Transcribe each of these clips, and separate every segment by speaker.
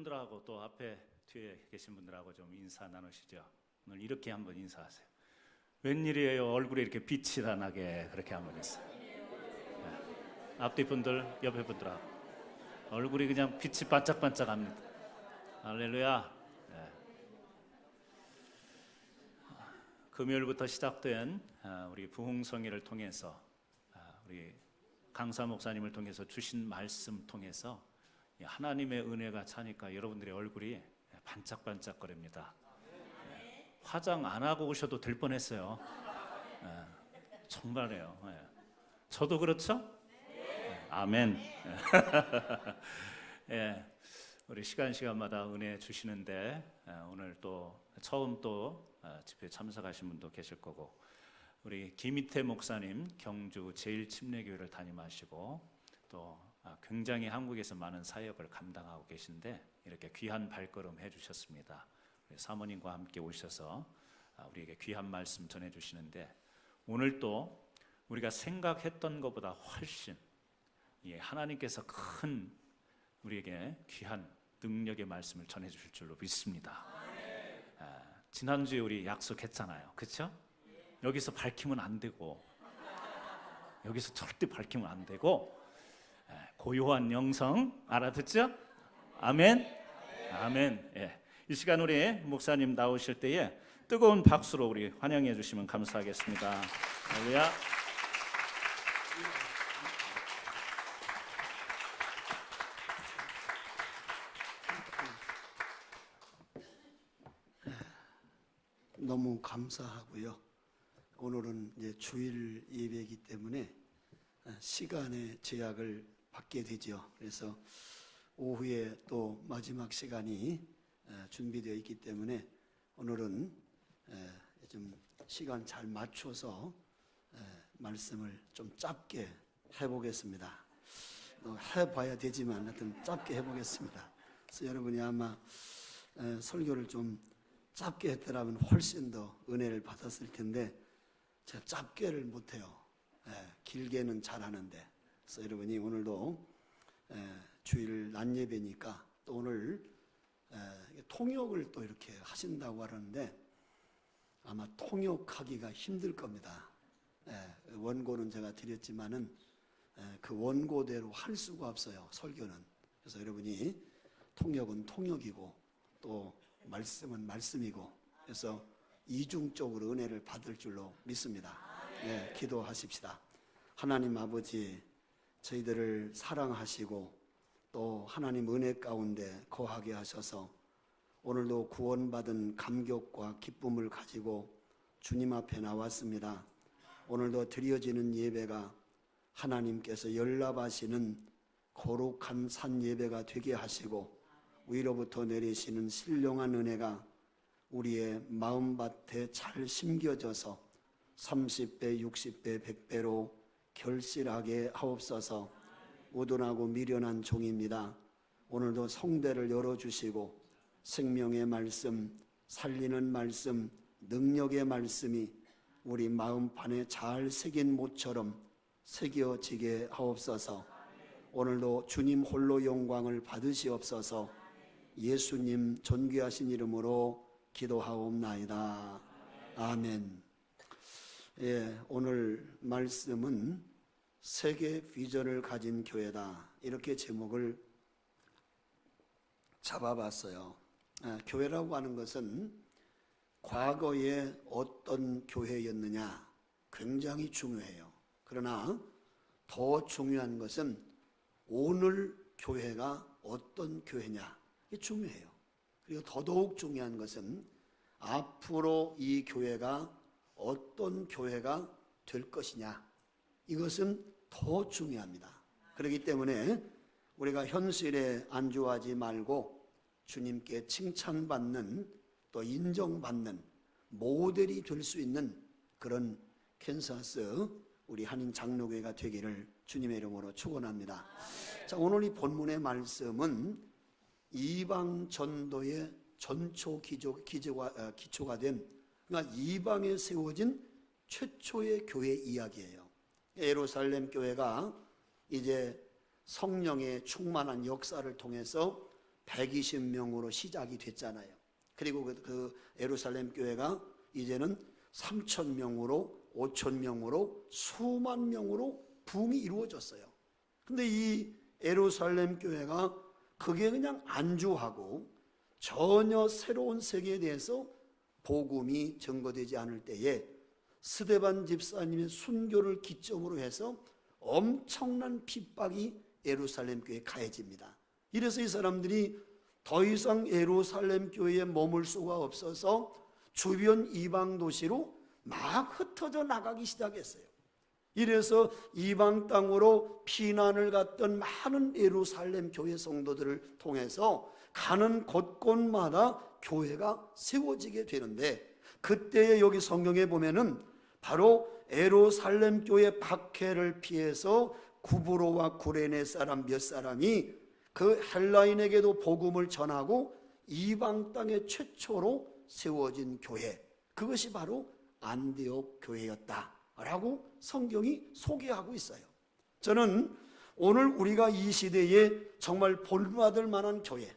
Speaker 1: 여러분들하고 또 앞에 뒤에 계신 분들하고 좀 인사 나누시죠. 오늘 이렇게 한번 인사하세요. 웬일이에요? 얼굴에 이렇게 빛이 다 나게 그렇게 한번 했어요. 네. 앞뒤 분들, 옆에 분들하고 얼굴이 그냥 빛이 반짝반짝합니다. 할렐루야. 네. 금요일부터 시작된 우리 부흥성회를 통해서 우리 강사 목사님을 통해서 주신 말씀 통해서 하나님의 은혜가 차니까 여러분들의 얼굴이 반짝반짝거립니다. 화장 안 하고 오셔도 될 뻔했어요. 정말이에요. 저도 그렇죠? 아멘. 우리 시간마다 은혜 주시는데 오늘 또 처음 또 집회 참석하신 분도 계실 거고, 우리 김희태 목사님 경주 제일침례교회를 담임하시고 또 굉장히 한국에서 많은 사역을 감당하고 계신데 이렇게 귀한 발걸음 해주셨습니다. 사모님과 함께 오셔서 우리에게 귀한 말씀 전해주시는데, 오늘 또 우리가 생각했던 것보다 훨씬 하나님께서 큰 우리에게 귀한 능력의 말씀을 전해주실 줄로 믿습니다. 지난주에 우리 약속했잖아요, 그렇죠? 여기서 밝히면 안 되고, 여기서 절대 밝히면 안 되고, 고요한 영성 알아듣죠? 아멘. 아멘. 이 시간 우리 목사님 나오실 때에 뜨거운 박수로 우리 환영해 주시면 감사하겠습니다. 할렐루야.
Speaker 2: 너무 감사하고요. 오늘은 이제 주일 예배이기 때문에 시간의 제약을 받게 되죠. 그래서 오후에 또 마지막 시간이 준비되어 있기 때문에 오늘은 좀 시간 잘 맞춰서 말씀을 좀 짧게 해보겠습니다. 해봐야 되지만 하여튼 짧게 해보겠습니다. 그래서 여러분이 아마 설교를 좀 짧게 했더라면 훨씬 더 은혜를 받았을 텐데 제가 짧게를 못해요. 길게는 잘하는데. 그래서 여러분이 오늘도 주일 낮 예배니까 또 오늘 통역을 또 이렇게 하신다고 하는데 아마 통역하기가 힘들 겁니다. 원고는 제가 드렸지만은 그 원고대로 할 수가 없어요, 설교는. 그래서 여러분이 통역은 통역이고 또 말씀은 말씀이고, 그래서 이중적으로 은혜를 받을 줄로 믿습니다. 기도하십시다. 하나님 아버지, 저희들을 사랑하시고 또 하나님 은혜 가운데 거하게 하셔서 오늘도 구원받은 감격과 기쁨을 가지고 주님 앞에 나왔습니다. 오늘도 드려지는 예배가 하나님께서 연락하시는 거룩한 산 예배가 되게 하시고 위로부터 내리시는 신령한 은혜가 우리의 마음밭에 잘 심겨져서 30배, 60배, 100배로 결실하게 하옵소서. 우둔하고 미련한 종입니다. 오늘도 성대를 열어주시고 생명의 말씀, 살리는 말씀, 능력의 말씀이 우리 마음판에 잘 새긴 못처럼 새겨지게 하옵소서. 오늘도 주님 홀로 영광을 받으시옵소서. 예수님 존귀하신 이름으로 기도하옵나이다. 아멘. 오늘 말씀은 세계 비전을 가진 교회다, 이렇게 제목을 잡아봤어요. 교회라고 하는 것은 과거에 어떤 교회였느냐 굉장히 중요해요. 그러나 더 중요한 것은 오늘 교회가 어떤 교회냐, 이게 중요해요. 그리고 더더욱 중요한 것은 앞으로 이 교회가 어떤 교회가 될 것이냐, 이것은 더 중요합니다. 그렇기 때문에 우리가 현실에 안주하지 말고 주님께 칭찬받는 또 인정받는 모델이 될 수 있는 그런 캔사스 우리 한인 장로교회가 되기를 주님의 이름으로 축원합니다. 자, 오늘 이 본문의 말씀은 이방 전도의 전초 기초가 된, 그러니까 이방에 세워진 최초의 교회 이야기예요. 예루살렘 교회가 이제 성령의 충만한 역사를 통해서 120명으로 시작이 됐잖아요. 그리고 그 예루살렘 교회가 이제는 3,000명으로 5,000명으로 수만 명으로 붐이 이루어졌어요. 근데 이 예루살렘 교회가 그게 그냥 안주하고 전혀 새로운 세계에 대해서 복음이 증거되지 않을 때에 스데반 집사님의 순교를 기점으로 해서 엄청난 핍박이 예루살렘 교회에 가해집니다. 이래서 이 사람들이 더 이상 예루살렘 교회에 머물 수가 없어서 주변 이방 도시로 막 흩어져 나가기 시작했어요. 이래서 이방 땅으로 피난을 갔던 많은 예루살렘 교회 성도들을 통해서 가는 곳곳마다 교회가 세워지게 되는데, 그때에 여기 성경에 보면은 바로 예루살렘 교회 박해를 피해서 구브로와 구레네 사람 몇 사람이 그 헬라인에게도 복음을 전하고 이방 땅에 최초로 세워진 교회, 그것이 바로 안디옥 교회였다라고 성경이 소개하고 있어요. 저는 오늘 우리가 이 시대에 정말 본받을 만한 교회,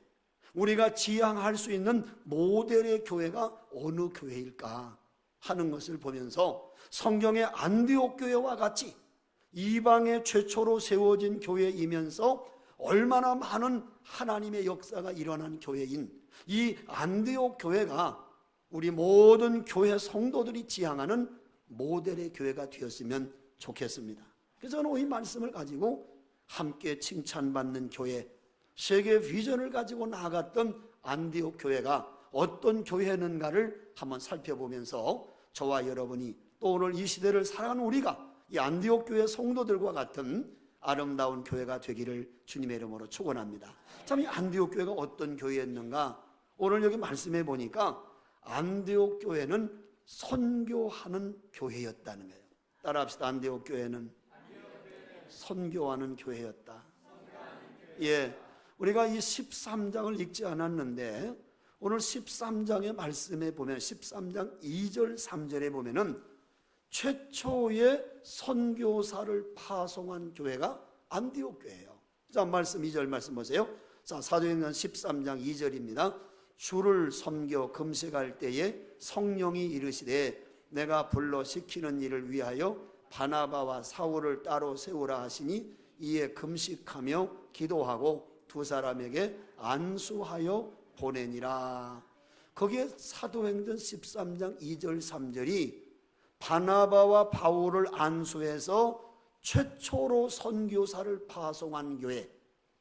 Speaker 2: 우리가 지향할 수 있는 모델의 교회가 어느 교회일까 하는 것을 보면서 성경의 안디옥 교회와 같이 이방의 최초로 세워진 교회이면서 얼마나 많은 하나님의 역사가 일어난 교회인 이 안디옥 교회가 우리 모든 교회 성도들이 지향하는 모델의 교회가 되었으면 좋겠습니다. 그래서 저는 이 말씀을 가지고 함께 칭찬받는 교회, 세계 비전을 가지고 나아갔던 안디옥 교회가 어떤 교회였는가를 한번 살펴보면서 저와 여러분이 또 오늘 이 시대를 살아가는 우리가 이 안디옥 교회 성도들과 같은 아름다운 교회가 되기를 주님의 이름으로 축원합니다. 참, 이 안디옥 교회가 어떤 교회였는가? 오늘 여기 말씀해 보니까 안디옥 교회는 선교하는 교회였다는 거예요. 따라합시다. 안디옥 교회는 선교하는 교회였다. 예, 우리가 이 13장을 읽지 않았는데 오늘 13장의 말씀에 보면 13장 2절 3절에 보면은 최초의 선교사를 파송한 교회가 안디옥 교회예요. 자, 말씀 2절 말씀 보세요. 자, 사도행전 13장 2절입니다. 주를 섬겨 금식할 때에 성령이 이르시되 내가 불러 시키는 일을 위하여 바나바와 사울을 따로 세우라 하시니 이에 금식하며 기도하고 두 사람에게 안수하여 보내니라. 거기에 사도행전 13장 2절 3절이 바나바와 바울을 안수해서 최초로 선교사를 파송한 교회,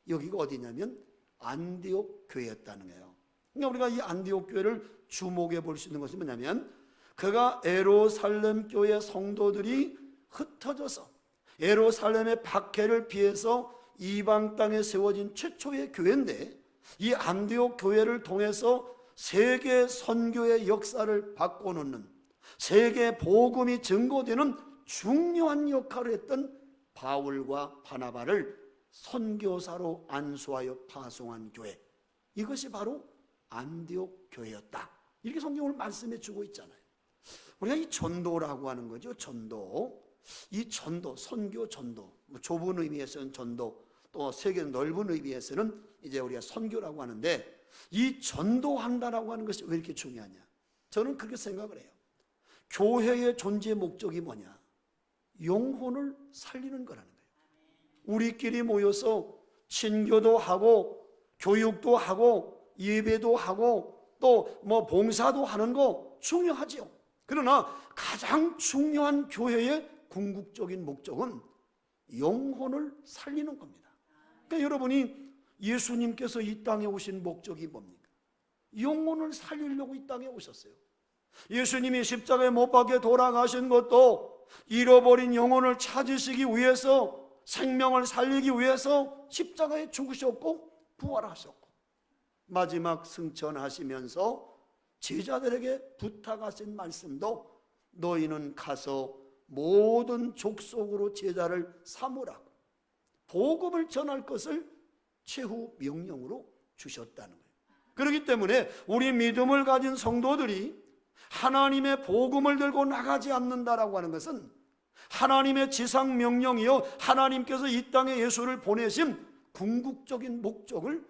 Speaker 2: 여기가 어디냐면 안디옥 교회였다는 거예요. 그러니까 우리가 이 안디옥 교회를 주목해 볼 수 있는 것이 뭐냐면 그가 예루살렘 교회 성도들이 흩어져서 예루살렘의 박해를 피해서 이방 땅에 세워진 최초의 교회인데, 이 안디옥 교회를 통해서 세계 선교의 역사를 바꿔놓는, 세계 복음이 증거되는 중요한 역할을 했던 바울과 바나바를 선교사로 안수하여 파송한 교회, 이것이 바로 안디옥 교회였다. 이렇게 성경을 말씀해 주고 있잖아요. 우리가 이 전도라고 하는 거죠. 전도. 이 전도, 선교 전도, 좁은 의미에서는 전도, 또 세계 넓은 의미에서는 이제 우리가 선교라고 하는데, 이 전도한다라고 하는 것이 왜 이렇게 중요하냐? 저는 그렇게 생각을 해요. 교회의 존재 목적이 뭐냐? 영혼을 살리는 거라는 거예요. 우리끼리 모여서 친교도 하고 교육도 하고 예배도 하고 또 봉사도 하는 거 중요하지요. 그러나 가장 중요한 교회의 궁극적인 목적은 영혼을 살리는 겁니다. 그러니까 여러분이 예수님께서 이 땅에 오신 목적이 뭡니까? 영혼을 살리려고 이 땅에 오셨어요. 예수님이 십자가에 못 박혀 돌아가신 것도 잃어버린 영혼을 찾으시기 위해서, 생명을 살리기 위해서 십자가에 죽으셨고 부활하셨고, 마지막 승천하시면서 제자들에게 부탁하신 말씀도 너희는 가서 모든 족속으로 제자를 삼으라고 복음을 전할 것을 최후 명령으로 주셨다는 거예요. 그렇기 때문에 우리 믿음을 가진 성도들이 하나님의 복음을 들고 나가지 않는다라고 하는 것은 하나님의 지상 명령이요, 하나님께서 이 땅에 예수를 보내신 궁극적인 목적을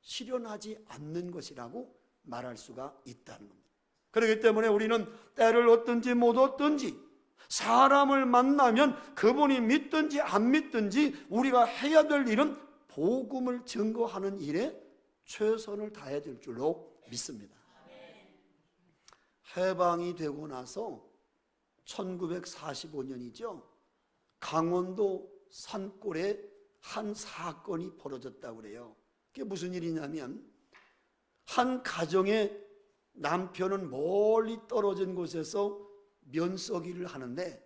Speaker 2: 실현하지 않는 것이라고 말할 수가 있다는 겁니다. 그렇기 때문에 우리는 때를 얻든지 못 얻든지 사람을 만나면 그분이 믿든지 안 믿든지 우리가 해야 될 일은 복음을 증거하는 일에 최선을 다해야 될 줄로 믿습니다. 해방이 되고 나서 1945년이죠. 강원도 산골에 한 사건이 벌어졌다고 그래요. 그게 무슨 일이냐면 한 가정의 남편은 멀리 떨어진 곳에서 면서기를 하는데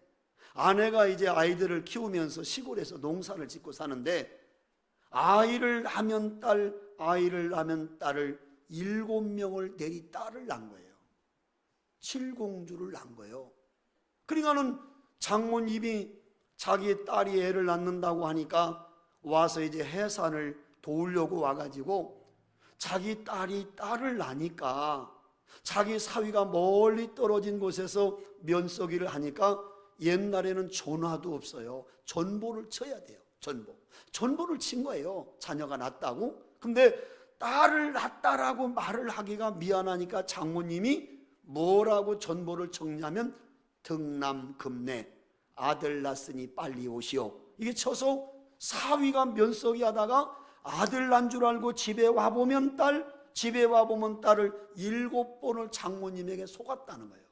Speaker 2: 아내가 이제 아이들을 키우면서 시골에서 농사를 짓고 사는데 아이를 낳으면 딸, 아이를 낳으면 딸을 7명을 내리 딸을 낳은 거예요. 7공주를 낳은 거예요. 그러니까는 장모님이 자기 딸이 애를 낳는다고 하니까 와서 이제 해산을 도우려고 와가지고 자기 딸이 딸을 낳으니까 자기 사위가 멀리 떨어진 곳에서 면서기를 하니까 옛날에는 전화도 없어요. 전보를 쳐야 돼요. 전보를 친 거예요. 자녀가 낳았다고. 근데 딸을 낳았다라고 말을 하기가 미안하니까 장모님이 뭐라고 전보를 쳤냐면 등남금내 아들 낳았으니 빨리 오시오. 이게 쳐서 사위가 면서기 하다가 아들 난 줄 알고 집에 와보면 딸, 집에 와보면 딸을 7번을 장모님에게 속았다는 거예요.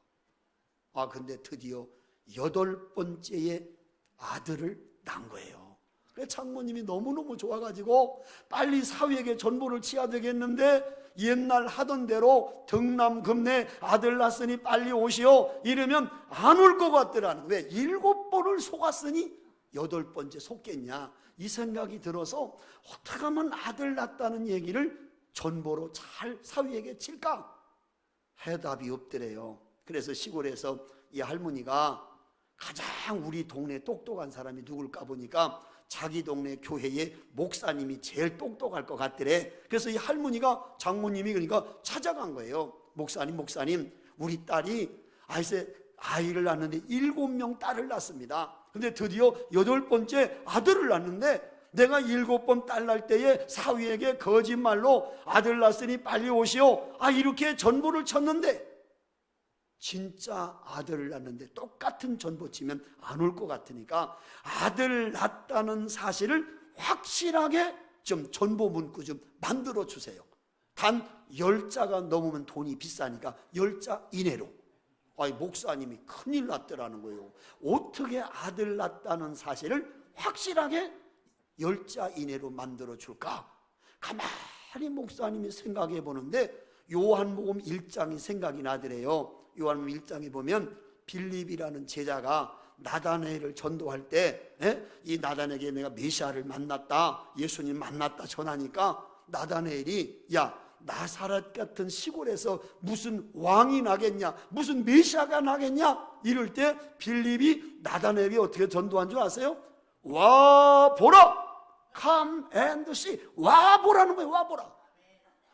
Speaker 2: 아, 근데 드디어 8번째의 아들을 낳은 거예요. 그래서 장모님이 너무너무 좋아가지고 빨리 사위에게 전보를 치야 되겠는데 옛날 하던 대로 등남금내 아들 낳았으니 빨리 오시오 이러면 안 올 것 같더라는. 왜? 7번을 속았으니 8번째 속겠냐 이 생각이 들어서 어떻게 하면 아들 낳았다는 얘기를 전보로 잘 사위에게 칠까? 해답이 없더래요. 그래서 시골에서 이 할머니가 가장 우리 동네 똑똑한 사람이 누굴까 보니까 자기 동네 교회의 목사님이 제일 똑똑할 것 같더래. 그래서 이 할머니가 장모님이 그러니까 찾아간 거예요. 목사님 우리 딸이 아이를 낳는데 7명 딸을 낳습니다. 근데 드디어 8번째 아들을 낳는데 내가 7번 딸 낳을 때에 사위에게 거짓말로 아들 낳았으니 빨리 오시오 이렇게 전보를 쳤는데 진짜 아들을 낳는데 똑같은 전보 치면 안 올 것 같으니까 아들 낳았다는 사실을 확실하게 좀 전보 문구 좀 만들어 주세요. 단 10자가 넘으면 돈이 비싸니까 10자 이내로. 목사님이 큰일 났더라는 거예요. 어떻게 아들 낳았다는 사실을 확실하게 10자 이내로 만들어 줄까? 가만히 목사님이 생각해 보는데 요한복음 1장이 생각이 나더래요. 요한복음 1장에 보면 빌립이라는 제자가 나다나엘을 전도할 때 이 나다나엘에게 내가 메시아를 만났다, 예수님 만났다 전하니까 나다나엘이 야 나사렛 같은 시골에서 무슨 왕이 나겠냐, 무슨 메시아가 나겠냐 이럴 때 빌립이 나다나엘이 어떻게 전도한 줄 아세요? 와 보라, come and see. 와 보라는 거예요. 와 보라.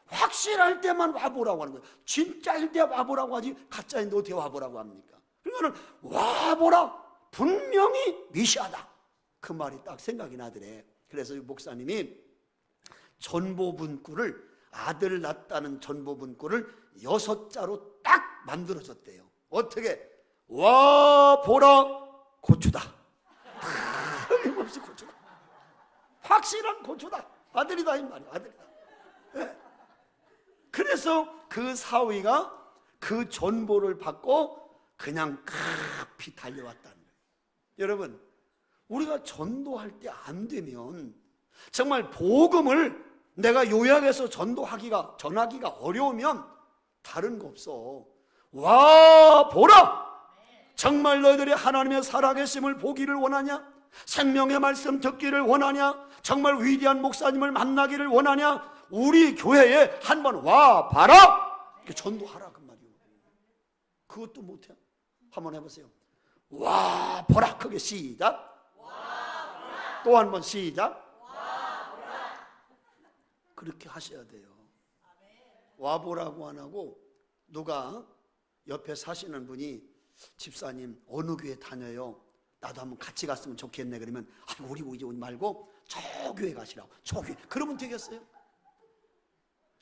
Speaker 2: 확실할 때만 와보라고 하는 거예요. 진짜일 때 와보라고 하지 가짜인데 어떻게 와보라고 합니까? 그러니까 와보라, 분명히 메시아다. 그 말이 딱 생각이 나더래. 그래서 목사님이 전보문구를 아들 낳았다는 전보문구를 6자로 딱 만들어줬대요. 어떻게? 와 보라 고추다. 틀림없이 고추다. 확실한 고추다. 아들이다 이 말이야. 아들이다. 네. 그래서 그 사위가 그 전보를 받고 그냥 급히 달려왔다는 거예요. 여러분, 우리가 전도할 때 안 되면 정말 복음을 내가 요약해서 전하기가 어려우면 다른 거 없어. 와 보라, 정말 너희들이 하나님의 살아계심을 보기를 원하냐? 생명의 말씀 듣기를 원하냐? 정말 위대한 목사님을 만나기를 원하냐? 우리 교회에 한번 와 봐라. 이렇게 전도하라 그 말이에요. 그것도 못해. 한번 해보세요. 와 보라. 크게 시작. 또 한 번 시작. 그렇게 하셔야 돼요. 와 보라고 안 하고 누가 옆에 사시는 분이 집사님 어느 교회 다녀요? 나도 한번 같이 갔으면 좋겠네. 그러면 우리 오지 말고 저 교회 가시라고. 저 교회. 그러면 되겠어요?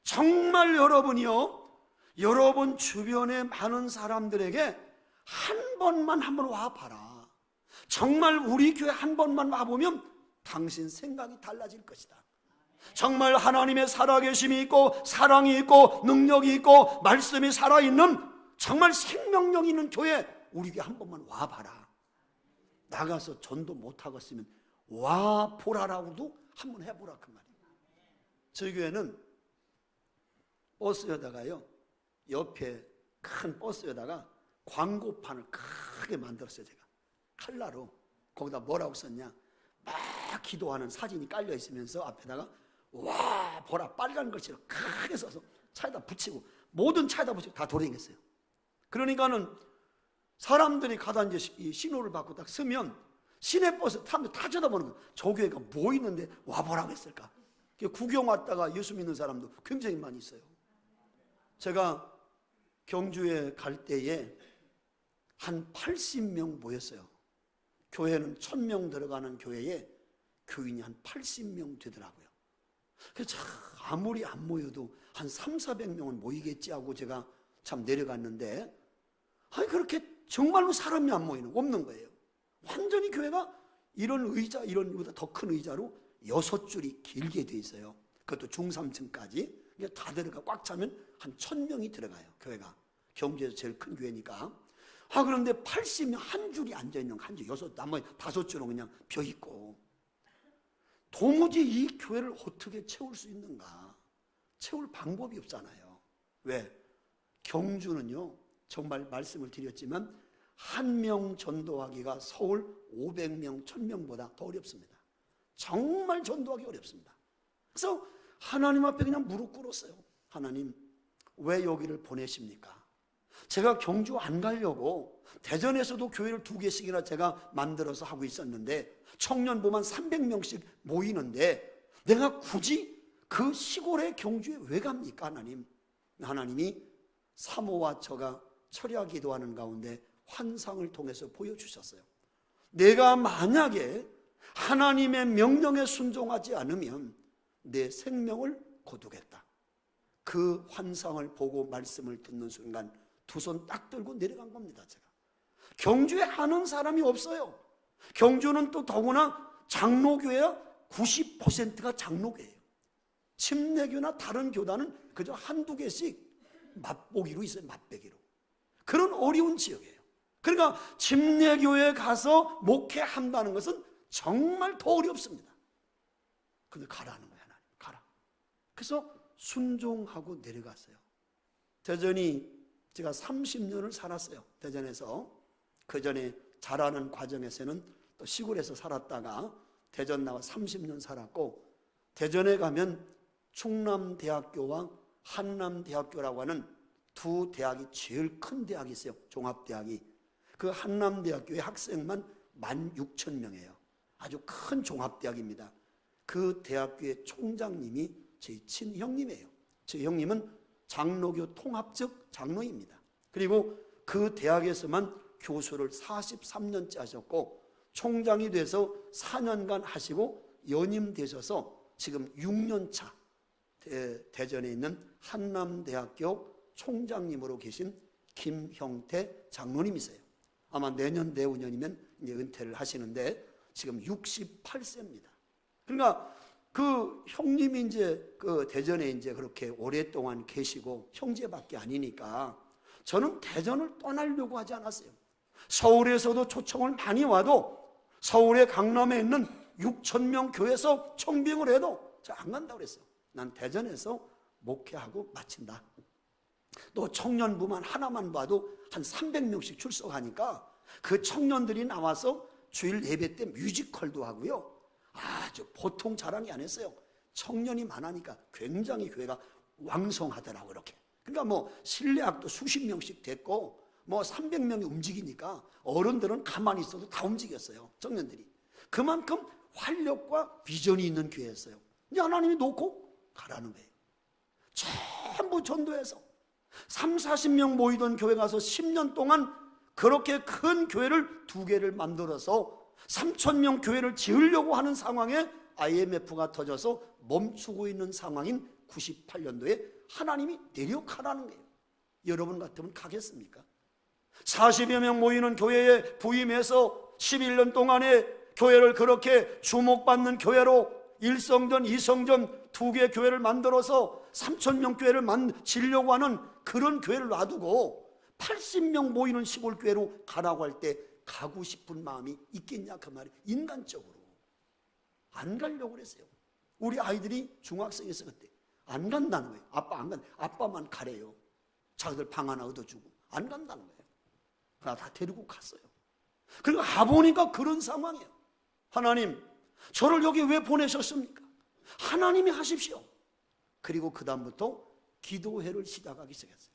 Speaker 2: 정말 여러분이요, 여러분 주변에 많은 사람들에게 한 번만 한번 와봐라. 정말 우리 교회 한 번만 와보면 당신 생각이 달라질 것이다. 정말 하나님의 살아계심이 있고 사랑이 있고 능력이 있고 말씀이 살아있는 정말 생명력 있는 교회 우리 교회 한 번만 와봐라. 나가서 전도 못하겠으면 와보라라고도 한번 해보라 그 말이에요. 저희 교회는 버스에다가요, 옆에 큰 버스에다가 광고판을 크게 만들었어요. 제가 칼라로 거기다 뭐라고 썼냐, 막 기도하는 사진이 깔려 있으면서 앞에다가 와 보라 빨간 글씨로 크게 써서 차에다 붙이고, 모든 차에다 붙이고 다 돌아다녔어요. 그러니까는 사람들이 가다 이제 이 신호를 받고 딱 서면 시내버스 타면 다 쳐다보는 거예요. 저 교회가 뭐 있는데 와보라고 했을까. 구경 왔다가 예수 믿는 사람도 굉장히 많이 있어요. 제가 경주에 갈 때에 한 80명 모였어요. 교회는 1000명 들어가는 교회에 교인이 한 80명 되더라고요. 그래서 아무리 안 모여도 한 300~400명은 모이겠지 하고 제가 참 내려갔는데, 아니 그렇게 정말로 사람이 안 모이는, 없는 거예요. 완전히 교회가 이런 의자, 이런 보다 더 큰 의자로 6줄이 길게 돼 있어요. 그것도 중삼층까지. 다 들어가 꽉 차면 한 1000명이 들어가요. 교회가 경주에서 제일 큰 교회니까. 그런데 80명 한 줄이 앉아있는 거, 한 줄, 나머지 5줄은 그냥 벼있고. 도무지 이 교회를 어떻게 채울 수 있는가? 채울 방법이 없잖아요. 왜? 경주는요, 정말 말씀을 드렸지만 한 명 전도하기가 서울 500명, 1000명보다 더 어렵습니다. 정말 전도하기 어렵습니다. 그래서 하나님 앞에 그냥 무릎 꿇었어요. 하나님, 왜 여기를 보내십니까? 제가 경주 안 가려고 대전에서도 교회를 2개씩이나 제가 만들어서 하고 있었는데, 청년부만 300명씩 모이는데 내가 굳이 그 시골의 경주에 왜 갑니까? 하나님. 하나님이 사모와 저가 철야 기도하는 가운데 환상을 통해서 보여주셨어요. 내가 만약에 하나님의 명령에 순종하지 않으면 내 생명을 거두겠다. 그 환상을 보고 말씀을 듣는 순간 두 손 딱 들고 내려간 겁니다. 제가 경주에 아는 사람이 없어요. 경주는 또 더구나 장로교회야 90%가 장로교회예요. 침례교나 다른 교단은 그저 한두 개씩 맛보기로 있어요. 맛배기로. 그런 어려운 지역이에요. 그러니까 침례교회에 가서 목회한다는 것은 정말 더 어렵습니다. 근데 가라는 거야. 하나님 가라. 그래서 순종하고 내려갔어요. 대전이 제가 30년을 살았어요. 대전에서. 그 전에 자라는 과정에서는 또 시골에서 살았다가 대전 나와 30년 살았고, 대전에 가면 충남대학교와 한남대학교라고 하는 두 대학이 제일 큰 대학이 있어요. 종합대학이. 그 한남대학교의 학생만 16,000명이에요. 아주 큰 종합대학입니다. 그 대학교의 총장님이 제 친형님이에요. 제 형님은 장로교 통합적 장로입니다. 그리고 그 대학에서만 교수를 43년째 하셨고, 총장이 돼서 4년간 하시고 연임되셔서 지금 6년차 대전에 있는 한남대학교 총장님으로 계신 김형태 장로님이세요. 아마 내년 내후년이면 이제 은퇴를 하시는데 지금 68세입니다. 그러니까 그 형님이 이제 그 대전에 이제 그렇게 오랫동안 계시고 형제밖에 아니니까 저는 대전을 떠나려고 하지 않았어요. 서울에서도 초청을 많이 와도 서울의 강남에 있는 6,000명 교회에서 청빙을 해도 제가 안 간다고 그랬어요. 난 대전에서 목회하고 마친다. 또 청년부만 하나만 봐도 한 300명씩 출석하니까 그 청년들이 나와서 주일 예배 때 뮤지컬도 하고요. 아주 보통 자랑이 안 했어요. 청년이 많으니까 굉장히 교회가 왕성하더라고요. 이렇게. 그러니까 뭐 실내악도 수십 명씩 됐고 뭐 300명이 움직이니까 어른들은 가만히 있어도 다 움직였어요. 청년들이. 그만큼 활력과 비전이 있는 교회였어요. 근데 하나님이 놓고 가라는 거예요. 전부 전도해서 30~40명 모이던 교회 가서 10년 동안 그렇게 큰 교회를 2개를 만들어서 3,000명 교회를 지으려고 하는 상황에 IMF가 터져서 멈추고 있는 상황인 98년도에 하나님이 내려가라는 거예요. 여러분 같으면 가겠습니까? 40여 명 모이는 교회에 부임해서 11년 동안에 교회를 그렇게 주목받는 교회로 1성전, 2성전 2개 교회를 만들어서 3,000명 교회를 지려고 하는 그런 교회를 놔두고 80명 모이는 시골 교회로 가라고 할 때 가고 싶은 마음이 있겠냐 그 말이. 인간적으로 안 가려고 그랬어요. 우리 아이들이 중학생에서 그때 안 간다는 거예요. 아빠 안 간, 아빠만 가래요. 자기들 방 하나 얻어주고 안 간다는 거예요. 그러나 다 데리고 갔어요. 그리고 가보니까 그런 상황이에요. 하나님, 저를 여기 왜 보내셨습니까? 하나님이 하십시오. 그리고 그 다음부터 기도회를 시작하기 시작했어요.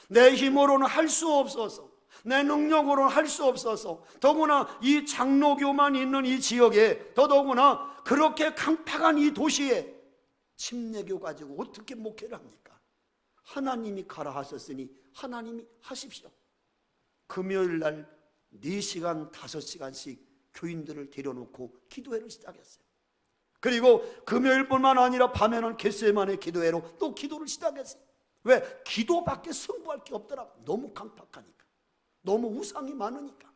Speaker 2: 내 힘으로는 할 수 없어서, 내 능력으로는 할 수 없어서, 더구나 이 장로교만 있는 이 지역에, 더더구나 그렇게 강팍한 이 도시에 침례교 가지고 어떻게 목회를 합니까? 하나님이 가라 하셨으니 하나님이 하십시오. 금요일 날 4시간, 5시간씩 교인들을 데려놓고 기도회를 시작했어요. 그리고 금요일뿐만 아니라 밤에는 겟세마네 기도회로 또 기도를 시작했어요. 왜? 기도밖에 승부할 게 없더라고. 너무 강팍하니까, 너무 우상이 많으니까.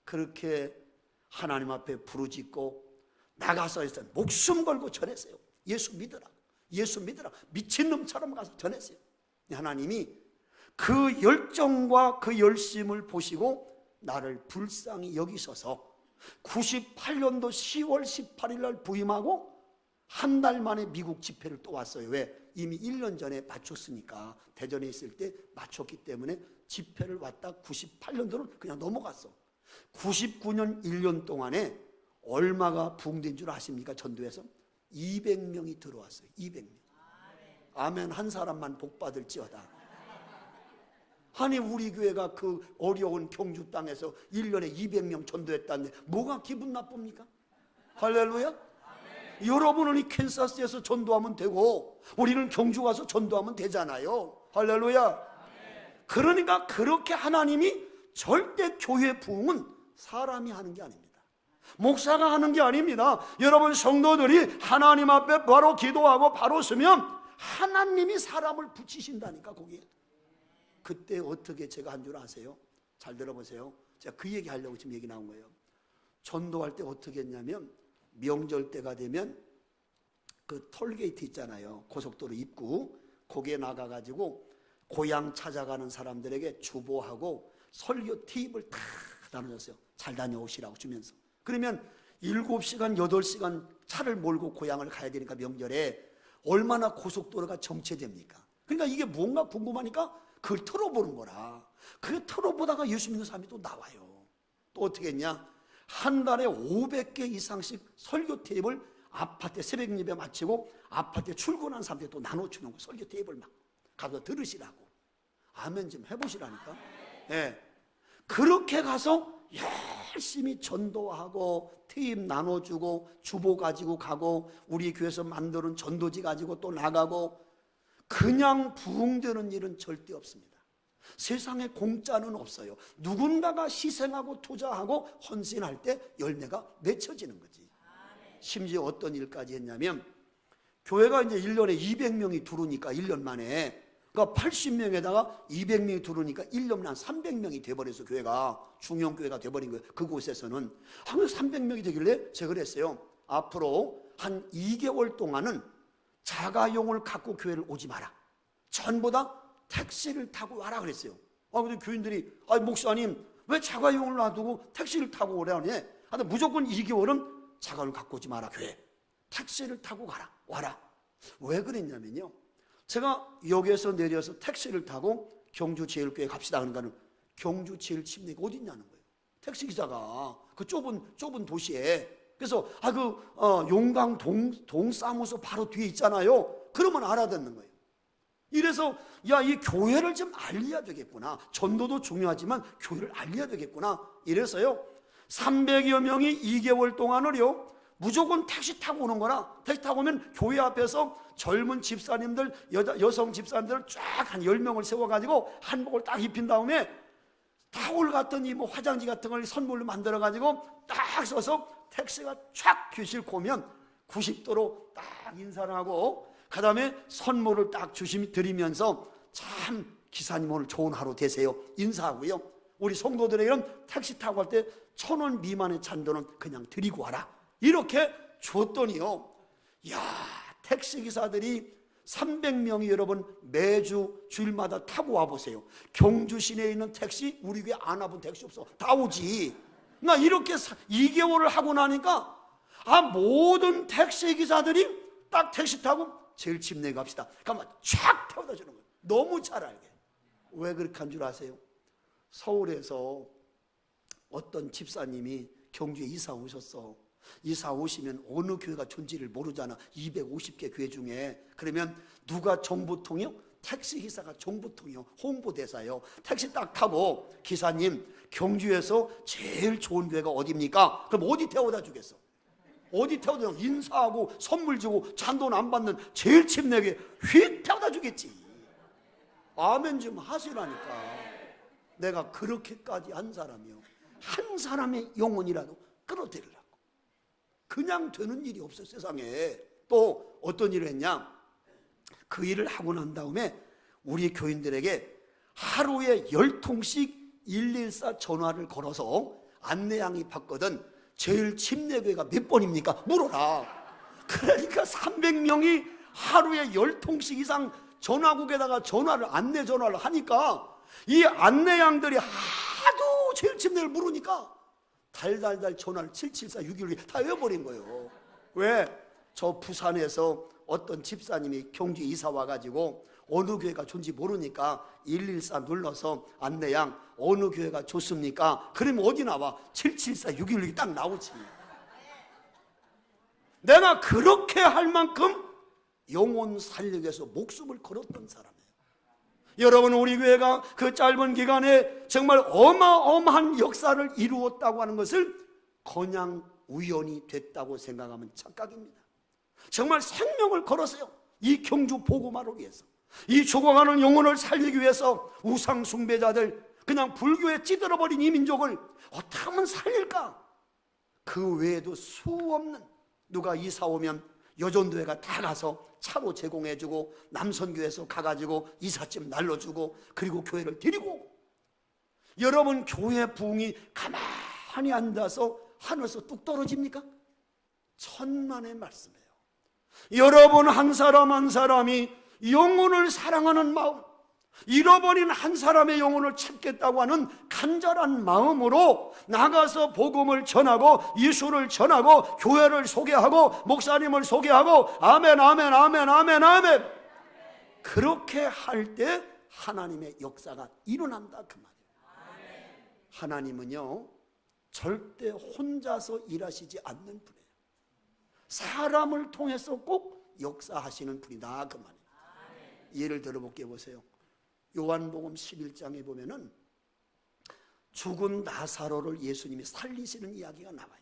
Speaker 2: 그렇게 하나님 앞에 부르짖고 나가서 했어요. 목숨 걸고 전했어요. 예수 믿으라, 예수 믿으라. 미친놈처럼 가서 전했어요. 하나님이 그 열정과 그 열심을 보시고 나를 불쌍히 여기셔서 98년도 10월 18일 날 부임하고 한 달 만에 미국 집회를 또 왔어요. 왜? 이미 1년 전에 마쳤으니까, 대전에 있을 때 마쳤기 때문에 집회를 왔다 98년도는 그냥 넘어갔어. 99년 1년 동안에 얼마가 부흥된 줄 아십니까? 전도에서 200명이 들어왔어요. 200명. 아멘. 한 사람만 복 받을지어다. 아니 우리 교회가 그 어려운 경주 땅에서 1년에 200명 전도했다는데 뭐가 기분 나쁩니까? 할렐루야. 여러분은 이 캔사스에서 전도하면 되고 우리는 경주 가서 전도하면 되잖아요. 할렐루야. 그러니까 그렇게 하나님이 절대 교회 부흥은 사람이 하는 게 아닙니다. 목사가 하는 게 아닙니다. 여러분 성도들이 하나님 앞에 바로 기도하고 바로 서면 하나님이 사람을 붙이신다니까. 거기에 그때 어떻게 제가 한 줄 아세요? 잘 들어보세요. 제가 그 얘기 하려고 지금 얘기 나온 거예요. 전도할 때 어떻게 했냐면 명절 때가 되면 그 톨게이트 있잖아요. 고속도로 입구 거기에 나가가지고 고향 찾아가는 사람들에게 주보하고 설교 팁을 다 나눠줬어요. 잘 다녀오시라고 주면서. 그러면 7시간 8시간 차를 몰고 고향을 가야 되니까 명절에 얼마나 고속도로가 정체됩니까? 그러니까 이게 뭔가 궁금하니까 그걸 틀어보는 거라. 그 틀어보다가 예수 믿는 사람이 또 나와요. 또 어떻게 했냐? 한 달에 500개 이상씩 설교 테이프를 아파트에 새벽 예배 마치고 아파트에 출근한 사람들이 또 나눠주는 거. 설교 테이프를 막 가서 들으시라고. 아멘 좀 해보시라니까. 예. 그렇게 가서 열심히 전도하고 테이프 나눠주고 주보 가지고 가고 우리 교회에서 만드는 전도지 가지고 또 나가고. 그냥 부흥되는 일은 절대 없습니다. 세상에 공짜는 없어요. 누군가가 희생하고 투자하고 헌신할 때 열매가 맺혀지는 거지. 심지어 어떤 일까지 했냐면 교회가 이제 1년에 200명이 들어오니까 1년 만에, 그러니까 80명에다가 200명이 들어오니까 1년 한 300명이 돼버려서 교회가 중형교회가 돼버린 거예요. 그곳에서는. 하면 300명이 되길래 제가 그랬어요. 앞으로 한 2개월 동안은 자가용을 갖고 교회를 오지 마라. 전부 다 택시를 타고 와라 그랬어요. 근데 교인들이 목사님 왜 자가용을 놔두고 택시를 타고 오라니? 무조건 2개월은 자가용을 갖고 오지 마라. 교회 택시를 타고 와라. 왜 그랬냐면요, 제가 여기에서 내려서 택시를 타고 경주 제일교회 갑시다 그러니까는 경주 제일 침례가 어디 있냐는 거예요. 택시기사가 그 좁은 도시에. 그래서 용강 동사무소 바로 뒤에 있잖아요. 그러면 알아듣는 거예요. 이래서 이 교회를 좀 알려야 되겠구나. 전도도 중요하지만 교회를 알려야 되겠구나. 이래서요 300여 명이 2개월 동안을요 무조건 택시 타고 오는 거라. 택시 타고 오면 교회 앞에서 젊은 집사님들, 여성 집사님들 쫙 한 10명을 세워가지고 한복을 딱 입힌 다음에 타올 같은 뭐 화장지 같은 걸 선물로 만들어가지고 딱 써서 택시가 촥 귀실 오면 90도로 딱 인사를 하고 그 다음에 선물을 딱 드리면서 참 기사님 오늘 좋은 하루 되세요 인사하고요. 우리 성도들에게는 택시 타고 갈 때 1,000원 미만의 잔돈은 그냥 드리고 와라 이렇게 줬더니요, 야, 택시기사들이 300명이 여러분 매주 주일마다 타고 와보세요. 경주 시내에 있는 택시 우리 교회 안 와본 택시 없어. 다 오지. 나 이렇게 2개월을 하고 나니까 모든 택시기사들이 딱 택시 타고 제일 집 내 갑시다. 그러면 쫙 태워다 주는 거예요. 너무 잘 알게. 왜 그렇게 한 줄 아세요? 서울에서 어떤 집사님이 경주에 이사 오셨어. 이사 오시면 어느 교회가 존재를 모르잖아. 250개 교회 중에. 그러면 누가 정보통이요? 택시기사가 정보통이요. 홍보대사요. 택시 딱 타고 기사님 경주에서 제일 좋은 교회가 어디입니까? 그럼 어디 태워다 주겠어? 어디 태워다 주고 인사하고 선물 주고 잔돈 안 받는 제일 칩내게 휙 태워다 주겠지. 아멘 좀 하시라니까. 내가 그렇게까지 한 사람이요, 한 사람의 영혼이라도 끌어들이려고. 그냥 되는 일이 없어 세상에. 또 어떤 일을 했냐, 그 일을 하고 난 다음에 우리 교인들에게 하루에 10통씩 114 전화를 걸어서 안내양이 받거든. 제일 침례교회가 몇 번입니까? 물어라. 그러니까 300명이 하루에 10통씩 이상 전화국에다가 안내 전화를 하니까 이 안내양들이 하도 제일 침례를 물으니까 달달달 전화를 774-616 다 외워버린 거예요. 왜? 저 부산에서 어떤 집사님이 경주에 이사 와가지고 어느 교회가 좋은지 모르니까 114 눌러서 안내양 어느 교회가 좋습니까? 그러면 어디 나와? 774-616이 딱 나오지. 내가 그렇게 할 만큼 영혼 살리기 위해서 목숨을 걸었던 사람이에요. 여러분, 우리 교회가 그 짧은 기간에 정말 어마어마한 역사를 이루었다고 하는 것을 그냥 우연이 됐다고 생각하면 착각입니다. 정말 생명을 걸었어요. 이 경주 복음화를 위해서, 이 죽어가는 영혼을 살리기 위해서. 우상 숭배자들, 그냥 불교에 찌들어버린 이 민족을 어떻게 하면 살릴까? 그 외에도 수없는, 누가 이사 오면 여전도회가 다 가서 차로 제공해주고, 남선교에서 가가지고 이삿짐 날려주고, 그리고 교회를 데리고 오고. 여러분, 교회 부흥이 가만히 앉아서 하늘에서 뚝 떨어집니까? 천만의 말씀이에요. 여러분 한 사람 한 사람이 영혼을 사랑하는 마음, 잃어버린 한 사람의 영혼을 찾겠다고 하는 간절한 마음으로 나가서 복음을 전하고, 예수를 전하고, 교회를 소개하고, 목사님을 소개하고, 아멘 아멘 아멘 아멘 아멘, 그렇게 할 때 하나님의 역사가 일어난다 그 말이에요. 하나님은요 절대 혼자서 일하시지 않는 분이에요. 사람을 통해서 꼭 역사하시는 분이다 그 말이에요. 예를 들어볼게 보세요. 요한복음 11장에 보면은 죽은 나사로를 예수님이 살리시는 이야기가 나와요.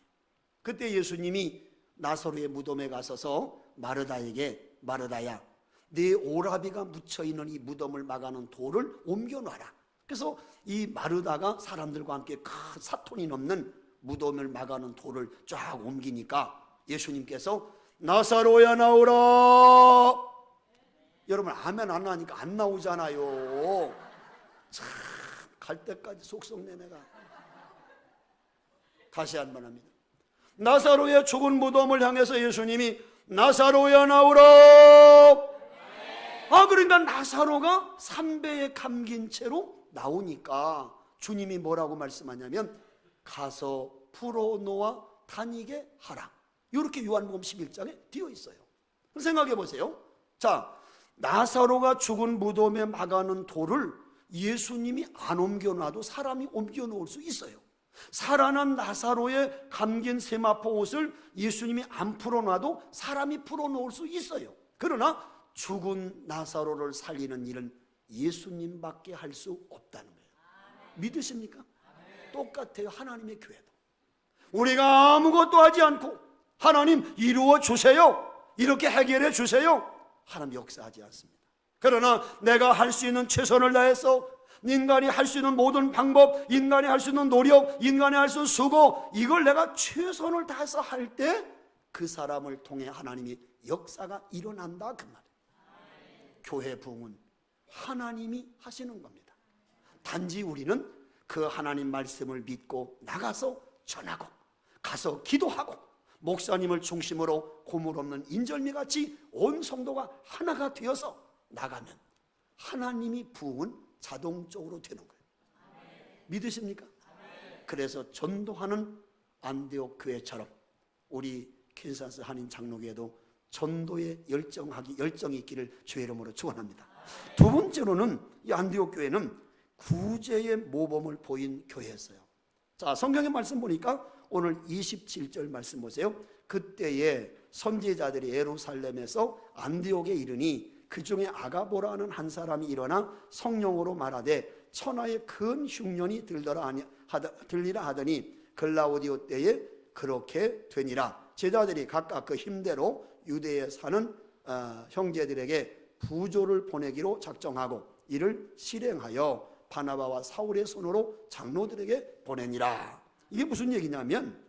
Speaker 2: 그때 예수님이 나사로의 무덤에 가서서 마르다에게, 마르다야, 네 오라비가 묻혀있는 이 무덤을 막아놓은 돌을 옮겨놔라. 그래서 이 마르다가 사람들과 함께 큰 사톤이 넘는 무덤을 막아놓은 돌을 쫙 옮기니까 예수님께서 나사로야 나오라. 여러분 아멘 안 하니까 안 나오잖아요. 참 갈 때까지 속썩내내가. 다시 한 번 합니다. 나사로의 죽은 무덤을 향해서 예수님이 나사로야 나오라. 그러니까 나사로가 삼배에 감긴 채로 나오니까 주님이 뭐라고 말씀하냐면 가서 풀어놓아 다니게 하라. 이렇게 요한복음 11장에 되어 있어요. 생각해 보세요. 자, 나사로가 죽은 무덤에 막아놓은 돌을 예수님이 안 옮겨놔도 사람이 옮겨놓을 수 있어요. 살아난 나사로의 감긴 세마포 옷을 예수님이 안 풀어놔도 사람이 풀어놓을 수 있어요. 그러나 죽은 나사로를 살리는 일은 예수님밖에 할 수 없다는 거예요. 믿으십니까? 똑같아요. 하나님의 교회도 우리가 아무것도 하지 않고 하나님 이루어 주세요, 이렇게 해결해 주세요, 하나님 역사하지 않습니다. 그러나 내가 할 수 있는 최선을 다해서, 인간이 할 수 있는 모든 방법, 인간이 할 수 있는 노력, 인간이 할 수 있는 수고, 이걸 내가 최선을 다해서 할 때 그 사람을 통해 하나님이 역사가 일어난다 그 말이에요. 교회 부흥은 하나님이 하시는 겁니다. 단지 우리는 그 하나님 말씀을 믿고 나가서 전하고 가서 기도하고 목사님을 중심으로 고물 없는 인절미같이 온 성도가 하나가 되어서 나가면 하나님이 부흥은 자동적으로 되는 거예요. 믿으십니까? 그래서 전도하는 안디옥 교회처럼 우리 킨사스 한인 장로교회도 전도에 열정이 있기를 주의 이름으로 축원합니다. 두 번째로는 이 안디옥 교회는 구제의 모범을 보인 교회였어요. 자, 성경의 말씀 보니까 오늘 27절 말씀 보세요. 그때에 선지자들이 예루살렘에서 안디옥에 이르니 그 중에 아가보라는 한 사람이 일어나 성령으로 말하되 천하의 큰 흉년이 들리라 하더니 글라우디오 때에 그렇게 되니라. 제자들이 각각 그 힘대로 유대에 사는 형제들에게 부조를 보내기로 작정하고 이를 실행하여 바나바와 사울의 손으로 장로들에게 보내니라. 이게 무슨 얘기냐면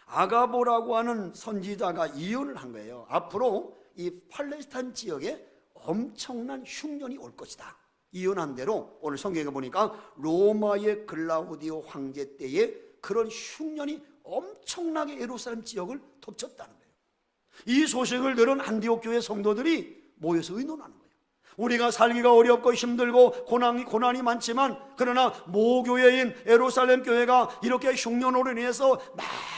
Speaker 2: 아가보라고 하는 선지자가 예언을 한 거예요. 앞으로 이 팔레스타인 지역에 엄청난 흉년이 올 것이다. 예언한 대로 오늘 성경에 보니까 로마의 글라우디오 황제 때에 그런 흉년이 엄청나게 예루살렘 지역을 덮쳤다는 거예요. 이 소식을 들은 안디옥 교회 성도들이 모여서 의논하는 거예요. 우리가 살기가 어렵고 힘들고 고난이 많지만 그러나 모교회인 예루살렘 교회가 이렇게 흉년으로 인해서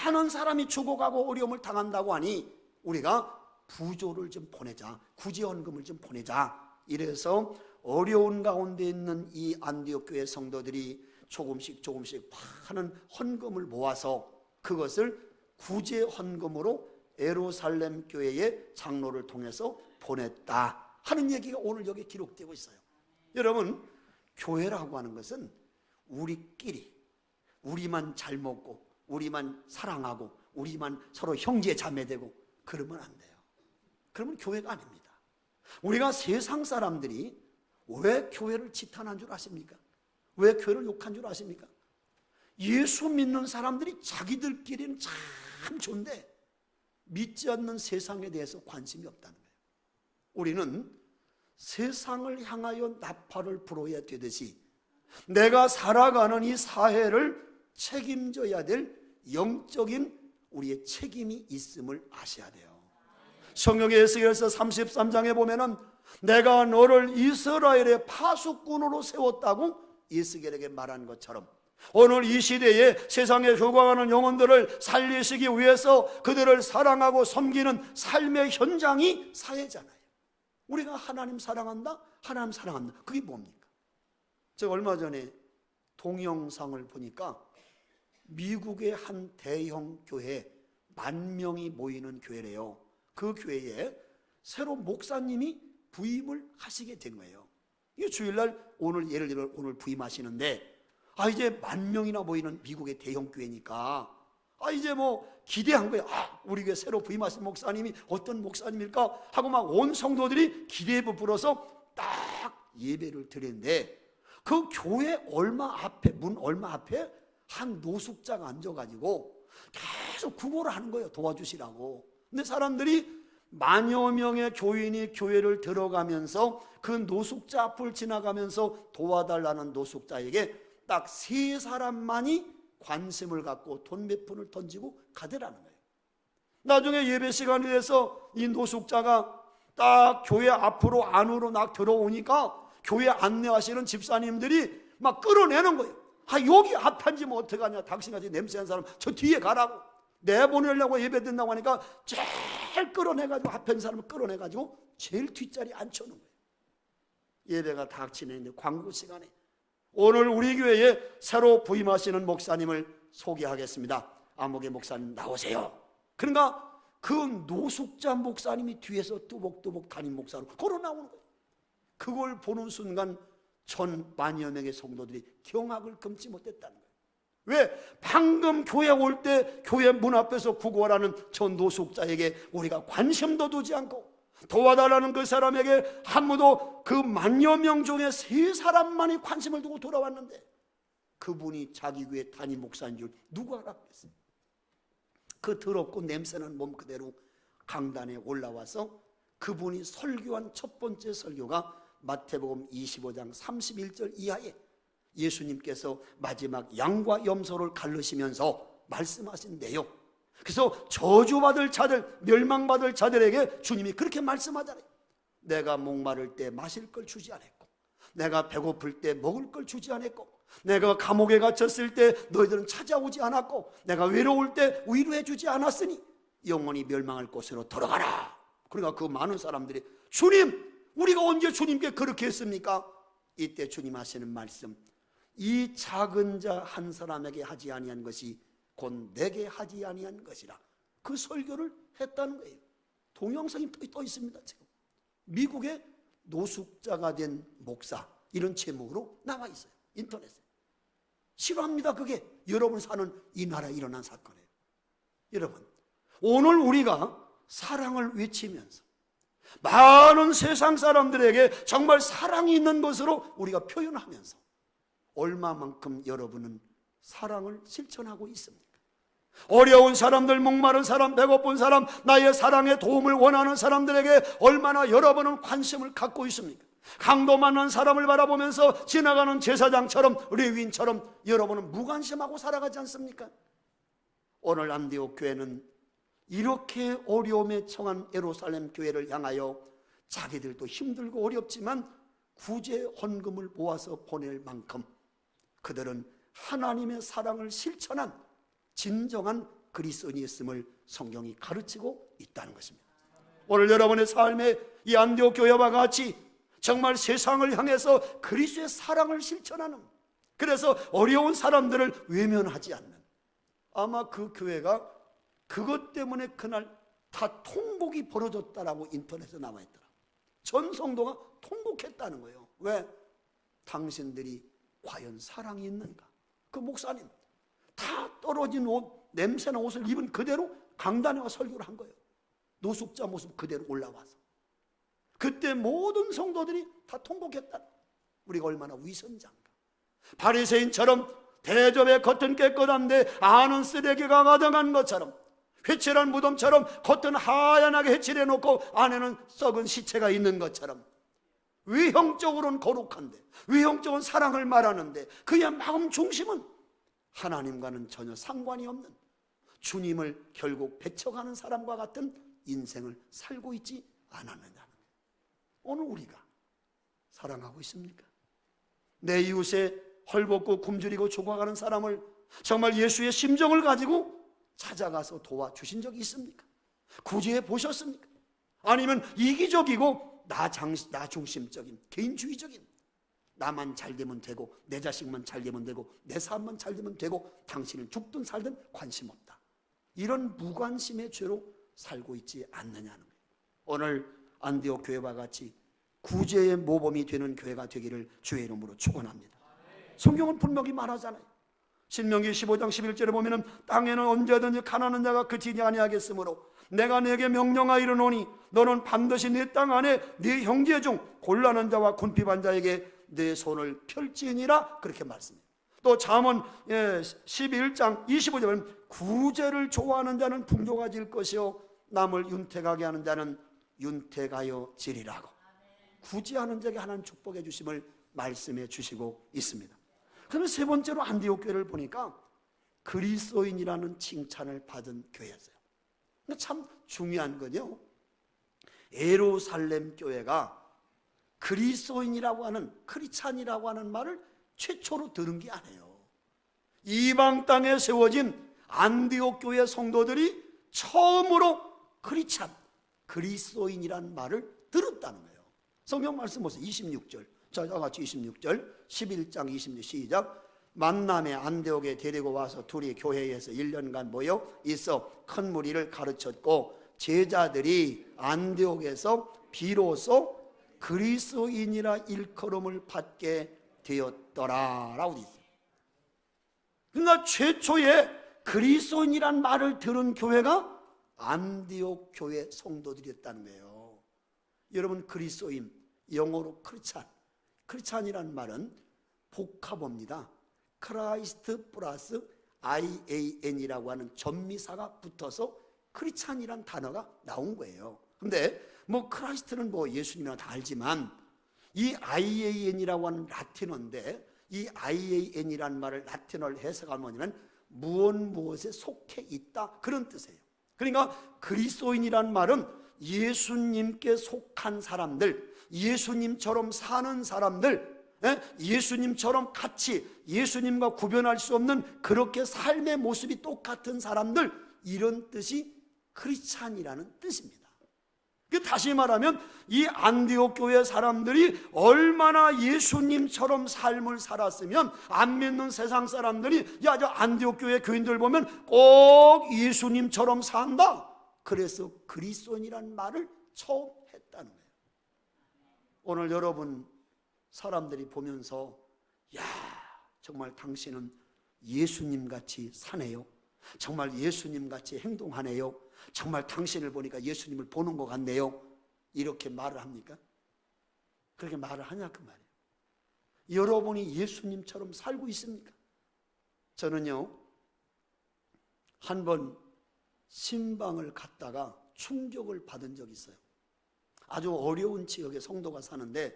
Speaker 2: 많은 사람이 죽어가고 어려움을 당한다고 하니 우리가 부조를 좀 보내자, 구제헌금을 좀 보내자. 이래서 어려운 가운데 있는 이 안디옥 교회 성도들이 조금씩 많은 헌금을 모아서 그것을 구제헌금으로 예루살렘 교회의 장로를 통해서 보냈다 하는 얘기가 오늘 여기 기록되고 있어요. 여러분, 교회라고 하는 것은 우리끼리 우리만 잘 먹고 우리만 사랑하고 우리만 서로 형제 자매되고 그러면 안 돼요. 그러면 교회가 아닙니다. 우리가 세상 사람들이 왜 교회를 지탄한 줄 아십니까? 왜 교회를 욕한 줄 아십니까? 예수 믿는 사람들이 자기들끼리는 참 좋은데 믿지 않는 세상에 대해서 관심이 없다는 거예요. 우리는 세상을 향하여 나팔을 불어야 되듯이 내가 살아가는 이 사회를 책임져야 될 영적인 우리의 책임이 있음을 아셔야 돼요. 성경의 에스겔서 33장에 보면은 내가 너를 이스라엘의 파수꾼으로 세웠다고 에스겔에게 말한 것처럼 오늘 이 시대에 세상에 효과하는 영혼들을 살리시기 위해서 그들을 사랑하고 섬기는 삶의 현장이 사회잖아요. 우리가 하나님 사랑한다? 하나님 사랑한다. 그게 뭡니까? 제가 얼마 전에 동영상을 보니까 미국의 한 대형 교회 10,000명이 모이는 교회래요. 그 교회에 새로 목사님이 부임을 하시게 된 거예요. 이 주일날 오늘 예를 들어 오늘 부임하시는데 이제 10,000명이나 모이는 미국의 대형 교회니까 이제 뭐 기대한 거예요. 우리 교회 새로 부임하신 목사님이 어떤 목사님일까 하고 막 온 성도들이 기대에 부풀어서 딱 예배를 드렸는데 그 교회 문 얼마 앞에 한 노숙자가 앉아가지고 계속 구걸을 하는 거예요. 도와주시라고. 근데 사람들이 10,000여 명의 교인이 교회를 들어가면서 그 노숙자 앞을 지나가면서 도와달라는 노숙자에게 딱 3사람만이 관심을 갖고 돈 몇 푼을 던지고 가더라는 거예요. 나중에 예배 시간이 돼서 이 노숙자가 딱 교회 앞으로 안으로 막 들어오니까 교회 안내하시는 집사님들이 막 끌어내는 거예요. 여기 앞에 앉으면 어떡하냐, 당신같이 냄새난 사람 저 뒤에 가라고 내보내려고 예배 드린다고 하니까 제일 끌어내가지고 앞에 있는 사람을 끌어내가지고 제일 뒷자리에 앉혀놓은 거예요. 예배가 다 진행되는데 광고 시간에 오늘 우리 교회에 새로 부임하시는 목사님을 소개하겠습니다. 아무개 목사님 나오세요. 그러니까 그 노숙자 목사님이 뒤에서 뚜벅뚜벅 담임 목사로 걸어 나오는 거예요. 그걸 보는 순간 1,000만여 명의 성도들이 경악을 금치 못했다는 거예요. 왜? 방금 교회 올 때 교회 문 앞에서 구걸하는 저 노숙자에게 우리가 관심도 두지 않고 도와달라는 그 사람에게 아무도 그 10,000여 명 중에 3사람만이 관심을 두고 돌아왔는데 그분이 자기 교회 담임 목사인 줄 누가 알았겠어요? 그 더럽고 냄새나는 몸 그대로 강단에 올라와서 그분이 설교한 첫 번째 설교가 마태복음 25장 31절 이하에 예수님께서 마지막 양과 염소를 가르시면서 말씀하신 내용. 그래서 저주받을 자들, 멸망받을 자들에게 주님이 그렇게 말씀하잖아요. 내가 목마를 때 마실 걸 주지 않았고, 내가 배고플 때 먹을 걸 주지 않았고, 내가 감옥에 갇혔을 때 너희들은 찾아오지 않았고, 내가 외로울 때 위로해 주지 않았으니 영원히 멸망할 곳으로 돌아가라. 그러니까 그 많은 사람들이 주님, 우리가 언제 주님께 그렇게 했습니까? 이때 주님 하시는 말씀, 이 작은 자 한 사람에게 하지 아니한 것이 곧 내게 하지 아니한 것이라. 그 설교를 했다는 거예요. 동영상이 떠 있습니다. 지금 미국의 노숙자가 된 목사, 이런 제목으로 나와 있어요. 인터넷에. 싫어합니다. 그게 여러분 사는 이 나라에 일어난 사건이에요. 여러분, 오늘 우리가 사랑을 외치면서 많은 세상 사람들에게 정말 사랑이 있는 것으로 우리가 표현하면서 얼마만큼 여러분은 사랑을 실천하고 있습니까? 어려운 사람들, 목마른 사람, 배고픈 사람, 나의 사랑의 도움을 원하는 사람들에게 얼마나 여러분은 관심을 갖고 있습니까? 강도 만난 사람을 바라보면서 지나가는 제사장처럼, 레위인처럼 여러분은 무관심하고 살아가지 않습니까? 오늘 안디옥 교회는 이렇게 어려움에 처한 예루살렘 교회를 향하여 자기들도 힘들고 어렵지만 구제 헌금을 모아서 보낼 만큼 그들은 하나님의 사랑을 실천한 진정한 그리스도인이었음을 성경이 가르치고 있다는 것입니다. 오늘 여러분의 삶에 이 안디옥 교회와 같이 정말 세상을 향해서 그리스도의 사랑을 실천하는, 그래서 어려운 사람들을 외면하지 않는, 아마 그 교회가 그것 때문에 그날 다 통곡이 벌어졌다라고 인터넷에 나와 있더라. 전 성도가 통곡했다는 거예요. 왜? 당신들이 과연 사랑이 있는가? 그 목사님 다 떨어진 옷, 냄새나 옷을 입은 그대로 강단에 와 설교를 한 거예요. 노숙자 모습 그대로 올라와서. 그때 모든 성도들이 다 통곡했다. 우리가 얼마나 위선자인가. 바리새인처럼 대접의 겉은 깨끗한데 안은 쓰레기가 가득한 것처럼, 회칠한 무덤처럼 겉은 하얀하게 회칠해놓고 안에는 썩은 시체가 있는 것처럼, 외형적으로는 거룩한데, 외형적으로는 사랑을 말하는데 그의 마음 중심은 하나님과는 전혀 상관이 없는, 주님을 결국 배척하는 사람과 같은 인생을 살고 있지 않았느냐는 거예요. 오늘 우리가 사랑하고 있습니까? 내 이웃에 헐벗고 굶주리고 죽어가는 사람을 정말 예수의 심정을 가지고 찾아가서 도와주신 적이 있습니까? 구제해 보셨습니까? 아니면 이기적이고 나 중심적인, 개인주의적인, 나만 잘 되면 되고, 내 자식만 잘 되면 되고, 내 삶만 잘 되면 되고, 당신은 죽든 살든 관심 없다, 이런 무관심의 죄로 살고 있지 않느냐는 거예요. 오늘 안디옥 교회와 같이 구제의 모범이 되는 교회가 되기를 주의 이름으로 축원합니다. 성경은 분명히 말하잖아요. 신명기 15장 11절에 보면은 땅에는 언제든지 가난한 자가 그치지 아니하겠으므로 내가 내게 명령하이르노니 너는 반드시 내 땅 안에 네 형제 중 곤란한 자와 궁핍한 자에게 내 손을 펼지니라, 그렇게 말씀해요. 또 잠언 11장 25절에 보면 구제를 좋아하는 자는 풍족해질 것이요 남을 윤택하게 하는 자는 윤택하여 지리라고. 구제하는 자에게 하나님 축복해 주심을 말씀해 주시고 있습니다. 그러면 세 번째로 안디옥 교회를 보니까 그리스도인이라는 칭찬을 받은 교회였어요. 참 중요한 거죠. 예루살렘 교회가 그리스도인이라고 하는, 크리스찬이라고 하는 말을 최초로 들은 게 아니에요. 이방 땅에 세워진 안디옥 교회 성도들이 처음으로 크리스찬, 그리스도인이라는 말을 들었다는 거예요. 성경 말씀 보세요. 26절. 자, 같이 26절, 11장 26 시작. 만남에 안디옥에 데리고 와서 둘이 교회에서 1년간 모여 있어 큰 무리를 가르쳤고 제자들이 안디옥에서 비로소 그리스도인이라 일컬음을 받게 되었더라라고 되어 있어요. 그러니까 최초에 그리스도인이란 말을 들은 교회가 안디옥 교회 성도들이었다는 거예요. 여러분, 그리스도인, 영어로 크리스찬, 크리스찬이라는 말은 복합어입니다. 크라이스트 플러스 IAN이라고 하는 전미사가 붙어서 크리스찬이란 단어가 나온 거예요. 근데 뭐 크라이스트는 뭐 예수님이나 다 알지만 이 IAN이라고 하는 라틴어인데 이 IAN이라는 말을 라틴어를 해석하면 뭐냐면 무엇에 속해 있다 그런 뜻이에요. 그러니까 그리스도인이라는 말은 예수님께 속한 사람들, 예수님처럼 사는 사람들, 예수님처럼 같이 예수님과 구별할 수 없는 그렇게 삶의 모습이 똑같은 사람들, 이런 뜻이 크리스찬이라는 뜻입니다. 다시 말하면 이 안디옥 교회 사람들이 얼마나 예수님처럼 삶을 살았으면 안 믿는 세상 사람들이 야, 저 안디옥 교회 교인들 보면 꼭 예수님처럼 산다. 그래서 그리스도인이라는 말을 처음 했다는 거예요. 오늘 여러분 사람들이 보면서 야, 정말 당신은 예수님같이 사네요. 정말 예수님같이 행동하네요. 정말 당신을 보니까 예수님을 보는 것 같네요. 이렇게 말을 합니까? 그렇게 말을 하냐 그 말이에요. 여러분이 예수님처럼 살고 있습니까? 저는요, 한 번 신방을 갔다가 충격을 받은 적이 있어요. 아주 어려운 지역에 성도가 사는데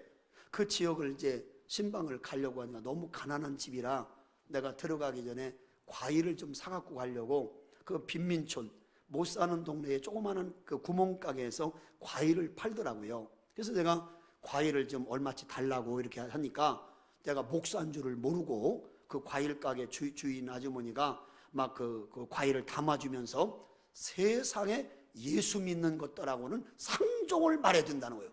Speaker 2: 그 지역을 이제 신방을 가려고 하니까 너무 가난한 집이라 내가 들어가기 전에 과일을 좀 사갖고 가려고 그 빈민촌 못 사는 동네에 조그마한 그 구멍가게에서 과일을 팔더라고요. 그래서 내가 과일을 좀 얼마치 달라고 이렇게 하니까 내가 목사인 줄을 모르고 그 과일 가게 주인 아주머니가 막 그 과일을 담아주면서 세상에 예수 믿는 것들하고는 상종을 말해야 된다는 거예요.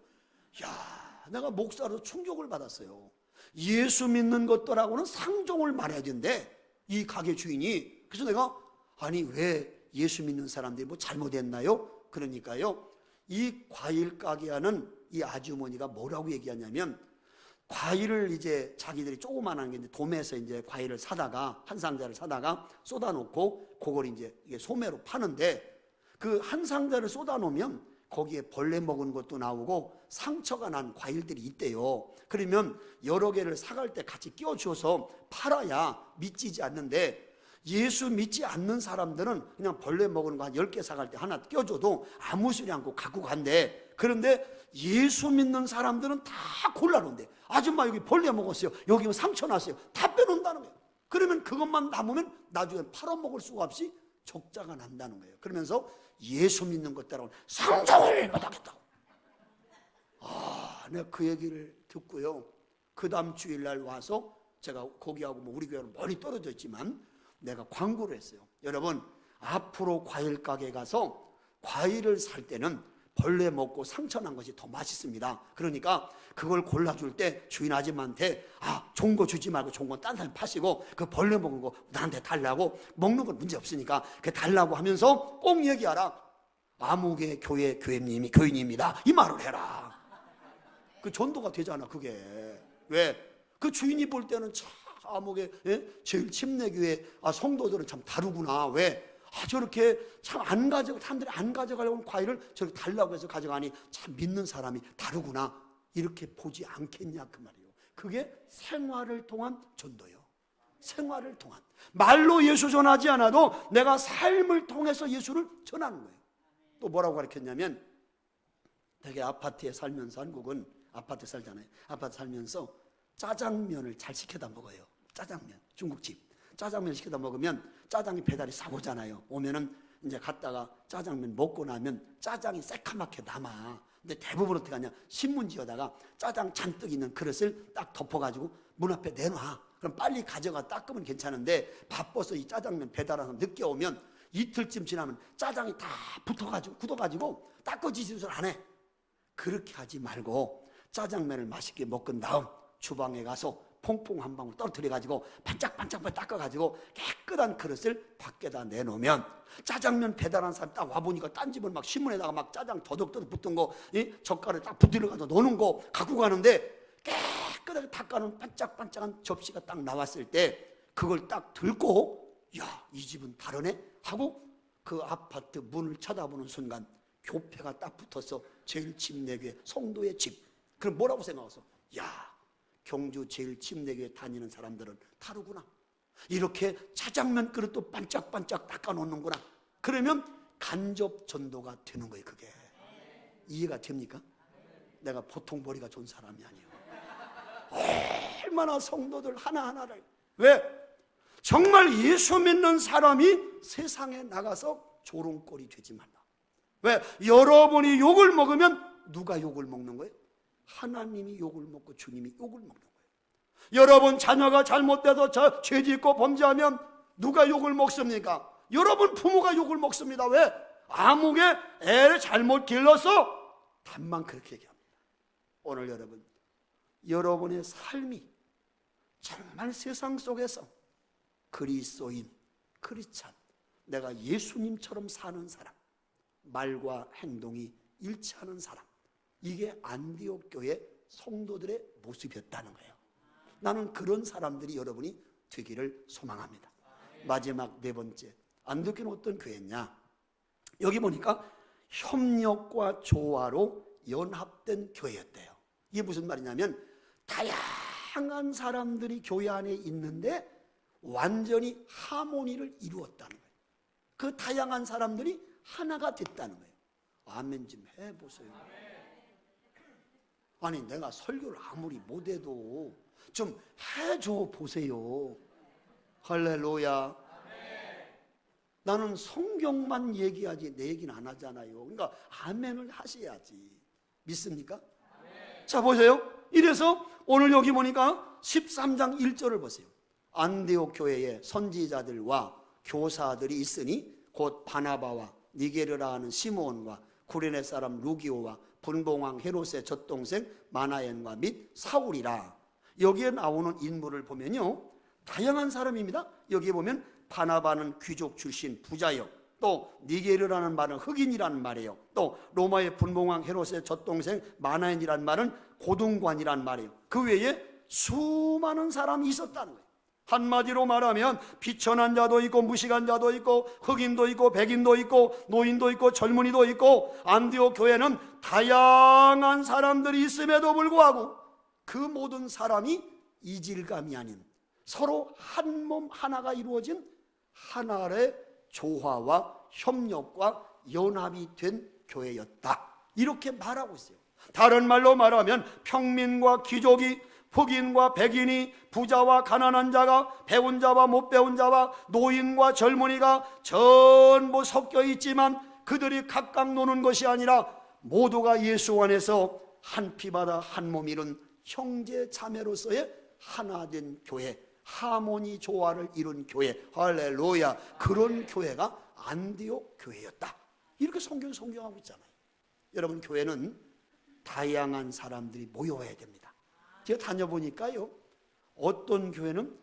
Speaker 2: 야, 내가 목사로 충격을 받았어요. 예수 믿는 것들하고는 상종을 말해야 된대, 이 가게 주인이. 그래서 내가 아니 왜 예수 믿는 사람들이 뭐 잘못했나요? 그러니까요, 이 과일 가게 하는 이 아주머니가 뭐라고 얘기하냐면 과일을 이제 자기들이 조그만한 게 이제 도매에서 이제 과일을 사다가 한 상자를 사다가 쏟아놓고 그걸 이제 소매로 파는데 그 한 상자를 쏟아놓으면 거기에 벌레 먹은 것도 나오고 상처가 난 과일들이 있대요. 그러면 여러 개를 사갈 때 같이 끼워줘서 팔아야 믿지지 않는데 예수 믿지 않는 사람들은 그냥 벌레 먹은 거 한 10개 사갈 때 하나 껴줘도 아무 소리 않고 갖고 간대. 그런데 예수 믿는 사람들은 다 골라놓은대. 아줌마 여기 벌레 먹었어요, 여기 상처 났어요, 다 빼놓는다는 거예요. 그러면 그것만 남으면 나중에 팔아먹을 수가 없이 적자가 난다는 거예요. 그러면서 예수 믿는 것들하고 상종을 못하겠다고. 내가 그 얘기를 듣고요, 그 다음 주일날 와서 제가 거기하고 뭐 우리 교회는 멀리 떨어져 있지만 내가 광고를 했어요. 여러분, 앞으로 과일 가게 가서 과일을 살 때는 벌레 먹고 상처 난 것이 더 맛있습니다. 그러니까 그걸 골라줄 때 주인 아줌마한테 좋은 거 주지 말고 좋은 건 딴 사람 파시고 그 벌레 먹은 거 나한테 달라고, 먹는 건 문제 없으니까 그 달라고 하면서 꼭 얘기하라. 아무개 교회 교인입니다, 이 말을 해라. 그 전도가 되잖아 그게. 왜? 그 주인이 볼 때는 참 아무개 제일 침례교회 성도들은 참 다르구나. 왜? 저렇게 참 사람들이 안 가져가려고 하는 과일을 저렇게 달라고 해서 가져가니 참 믿는 사람이 다르구나, 이렇게 보지 않겠냐 그 말이에요. 그게 생활을 통한 전도예요. 생활을 통한, 말로 예수 전하지 않아도 내가 삶을 통해서 예수를 전하는 거예요. 또 뭐라고 가르쳤냐면, 되게 아파트에 살면서, 한국은 아파트 살잖아요. 아파트 살면서 짜장면을 잘 시켜다 먹어요. 짜장면, 중국집 짜장면 시켜다 먹으면 짜장이 배달이 싹 오잖아요. 오면은 이제 갔다가 짜장면 먹고 나면 짜장이 새카맣게 남아. 근데 대부분 어떻게 하냐, 신문지에다가 짜장 잔뜩 있는 그릇을 딱 덮어가지고 문 앞에 내놔. 그럼 빨리 가져가 닦으면 괜찮은데 바빠서 이 짜장면 배달하서 늦게 오면 이틀쯤 지나면 짜장이 다 붙어가지고 굳어가지고 닦아지지를 안 해. 그렇게 하지 말고 짜장면을 맛있게 먹은 다음 주방에 가서 퐁퐁 한 방울 떨어뜨려가지고 반짝반짝 닦아가지고 깨끗한 그릇을 밖에다 내놓으면 짜장면 배달한 사람 딱 와보니까 딴 집은 막 신문에다가 막 짜장 더덕더덕 붙은 거, 젓갈을 딱 부들어가서 넣는 거 갖고 가는데 깨끗하게 닦아놓은 반짝반짝한 접시가 딱 나왔을 때 그걸 딱 들고 야, 이 집은 다르네 하고 그 아파트 문을 쳐다보는 순간 교패가 딱 붙어서 제일 침례교회 성도의 집. 그럼 뭐라고 생각하세요? 야, 경주 제일 침례교회 다니는 사람들은 다르구나. 이렇게 짜장면 그릇도 반짝반짝 닦아놓는구나. 그러면 간접 전도가 되는 거예요 그게. 이해가 됩니까? 내가 보통 머리가 좋은 사람이 아니에요. 얼마나 성도들 하나하나를, 왜? 정말 예수 믿는 사람이 세상에 나가서 조롱거리 되지 말라. 왜? 여러분이 욕을 먹으면 누가 욕을 먹는 거예요? 하나님이 욕을 먹고 주님이 욕을 먹는 거예요. 여러분 자녀가 잘못돼서 죄 짓고 범죄하면 누가 욕을 먹습니까? 여러분 부모가 욕을 먹습니다. 왜? 아무개 애를 잘못 길러서 답만 그렇게 얘기합니다. 오늘 여러분의 삶이 정말 세상 속에서 그리스도인, 크리스찬, 내가 예수님처럼 사는 사람, 말과 행동이 일치하는 사람, 이게 안디옥 교회 성도들의 모습이었다는 거예요. 나는 그런 사람들이 여러분이 되기를 소망합니다. 마지막 네 번째, 안디옥 교회는 어떤 교회냐? 여기 보니까 협력과 조화로 연합된 교회였대요. 이게 무슨 말이냐면 다양한 사람들이 교회 안에 있는데 완전히 하모니를 이루었다는 거예요. 그 다양한 사람들이 하나가 됐다는 거예요. 아멘 좀 해보세요. 아니 내가 설교를 아무리 못해도 좀 해줘 보세요. 할렐루야. 나는 성경만 얘기하지 내 얘기는 안 하잖아요. 그러니까 아멘을 하셔야지. 믿습니까? 자 보세요. 이래서 오늘 여기 보니까 13장 1절을 보세요. 안디옥 교회에 선지자들과 교사들이 있으니 곧 바나바와 니게르라 하는 시므온과 구레네 사람 루기오와 분봉왕 헤롯의 젖동생 마나엔과 및 사울이라. 여기에 나오는 인물을 보면요 다양한 사람입니다. 여기에 보면 바나바는 귀족 출신 부자요, 또 니게르라는 말은 흑인이라는 말이에요. 또 로마의 분봉왕 헤롯의 젖동생 마나엔이라는 말은 고등관이라는 말이에요. 그 외에 수많은 사람이 있었다는 거예요. 한마디로 말하면 비천한 자도 있고 무식한 자도 있고 흑인도 있고 백인도 있고 노인도 있고 젊은이도 있고 안디옥 교회는 다양한 사람들이 있음에도 불구하고 그 모든 사람이 이질감이 아닌 서로 한 몸 하나가 이루어진 하나의 조화와 협력과 연합이 된 교회였다. 이렇게 말하고 있어요. 다른 말로 말하면 평민과 귀족이, 흑인과 백인이, 부자와 가난한 자가, 배운 자와 못 배운 자와 노인과 젊은이가 전부 섞여 있지만 그들이 각각 노는 것이 아니라 모두가 예수 안에서 한 피바다 한 몸 이룬 형제 자매로서의 하나된 교회, 하모니 조화를 이룬 교회, 할렐루야. 그런 교회가 안디옥 교회였다. 이렇게 성경하고 있잖아요. 여러분 교회는 다양한 사람들이 모여야 됩니다. 제가 다녀보니까요 어떤 교회는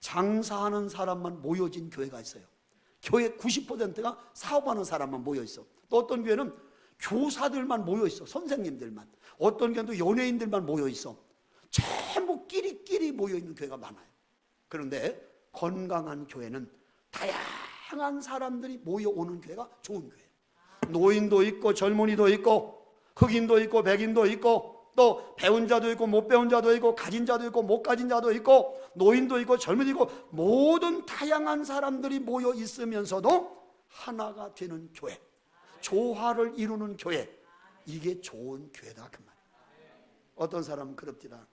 Speaker 2: 장사하는 사람만 모여진 교회가 있어요. 교회 90%가 사업하는 사람만 모여 있어. 또 어떤 교회는 교사들만 모여 있어. 선생님들만. 어떤 교회는 연예인들만 모여 있어. 전부 끼리끼리 모여 있는 교회가 많아요. 그런데 건강한 교회는 다양한 사람들이 모여오는 교회가 좋은 교회예요. 노인도 있고 젊은이도 있고 흑인도 있고 백인도 있고 또 배운 자도 있고 못 배운 자도 있고 가진 자도 있고 못 가진 자도 있고 노인도 있고 젊은이도 있고 모든 다양한 사람들이 모여 있으면서도 하나가 되는 교회, 조화를 이루는 교회, 이게 좋은 교회다 그 말이에요. 어떤 사람은 그럽니다.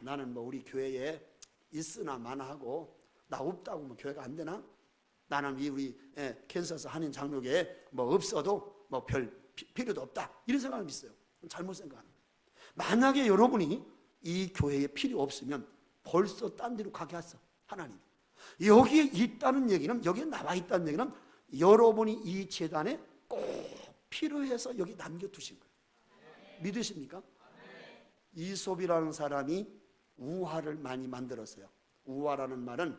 Speaker 2: 나는 뭐 우리 교회에 있으나 마나하고 나 없다고 뭐 교회가 안 되나? 나는 우리 캔서스 한인 장로교에 뭐 없어도 뭐 별 필요도 없다 이런 생각을 있어요. 잘못 생각합니다. 만약에 여러분이 이 교회에 필요 없으면 벌써 딴 데로 가게 하세요. 하나님 여기에 있다는 얘기는, 여기에 나와 있다는 얘기는 여러분이 이 재단에 꼭 필요해서 여기 남겨두신 거예요. 믿으십니까? 이솝이라는 사람이 우화를 많이 만들었어요. 우화라는 말은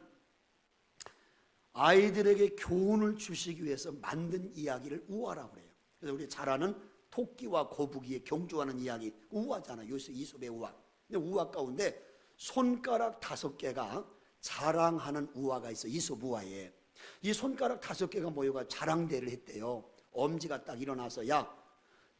Speaker 2: 아이들에게 교훈을 주시기 위해서 만든 이야기를 우화라고 해요. 그래서 우리 잘 아는 토끼와 거북이의 경주하는 이야기, 우화잖아요. 이솝의 우화. 근데 우화 가운데 손가락 5개가 자랑하는 우화가 있어요. 이솝 우화에. 이 손가락 5개가 모여가 자랑대를 했대요. 엄지가 딱 일어나서 야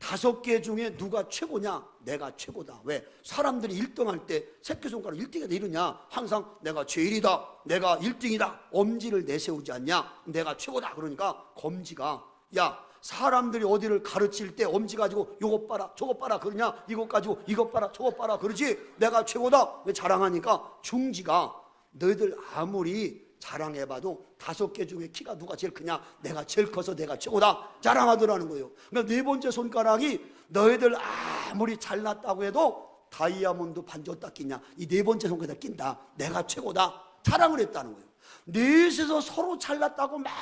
Speaker 2: 5개 중에 누가 최고냐? 내가 최고다. 왜? 사람들이 1등할 때 새끼손가락 1등이 이러냐? 항상 내가 제일이다, 내가 1등이다 엄지를 내세우지 않냐? 내가 최고다. 그러니까 검지가 야 사람들이 어디를 가르칠 때 엄지 가지고 요것 봐라 저것 봐라 그러냐, 이것 가지고 이것 봐라 저것 봐라 그러지. 내가 최고다 왜 자랑하니까 중지가 너희들 아무리 자랑해봐도 5개 중에 키가 누가 제일 크냐, 내가 제일 커서 내가 최고다 자랑하더라는 거예요. 그러니까 4번째 손가락이 너희들 아무리 잘났다고 해도 다이아몬드 반지 딱 끼냐, 이 4번째 손가락에 낀다, 내가 최고다 자랑을 했다는 거예요. 넷에서 서로 잘났다고 막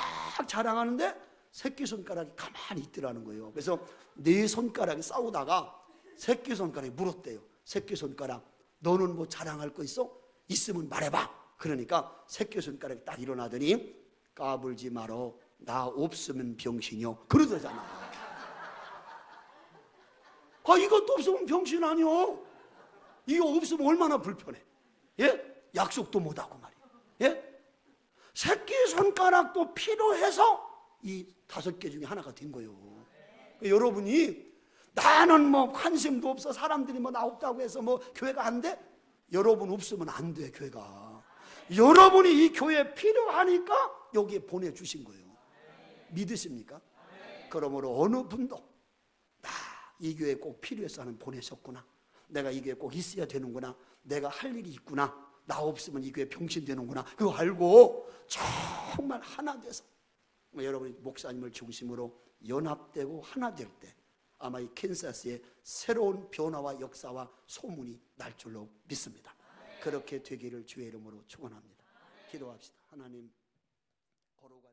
Speaker 2: 자랑하는데 새끼손가락이 가만히 있더라는 거예요. 그래서 4손가락이 싸우다가 새끼손가락이 물었대요. 새끼손가락 너는 뭐 자랑할 거 있어? 있으면 말해봐. 그러니까 새끼손가락이 딱 일어나더니 까불지 말어 나 없으면 병신이요 그러더잖아. 이것도 없으면 병신 아니요. 이거 없으면 얼마나 불편해. 예? 약속도 못하고 말이에요. 예? 새끼손가락도 필요해서 이 5개 중에 하나가 된 거예요. 여러분이 나는 뭐 관심도 없어, 사람들이 뭐 나 없다고 해서 뭐 교회가 안 돼? 여러분 없으면 안 돼, 교회가. 여러분이 이 교회에 필요하니까 여기에 보내주신 거예요. 믿으십니까? 그러므로 어느 분도 나 이 교회에 꼭 필요해서 하는 보내셨구나, 내가 이 교회에 꼭 있어야 되는구나, 내가 할 일이 있구나, 나 없으면 이 교회 병신 되는구나, 그거 알고 정말 하나 돼서 여러분이 목사님을 중심으로 연합되고 하나 될 때 아마 이 캔사스의 새로운 변화와 역사와 소문이 날 줄로 믿습니다. 그렇게 되기를 주의 이름으로 축원합니다. 기도합시다. 하나님, 거룩한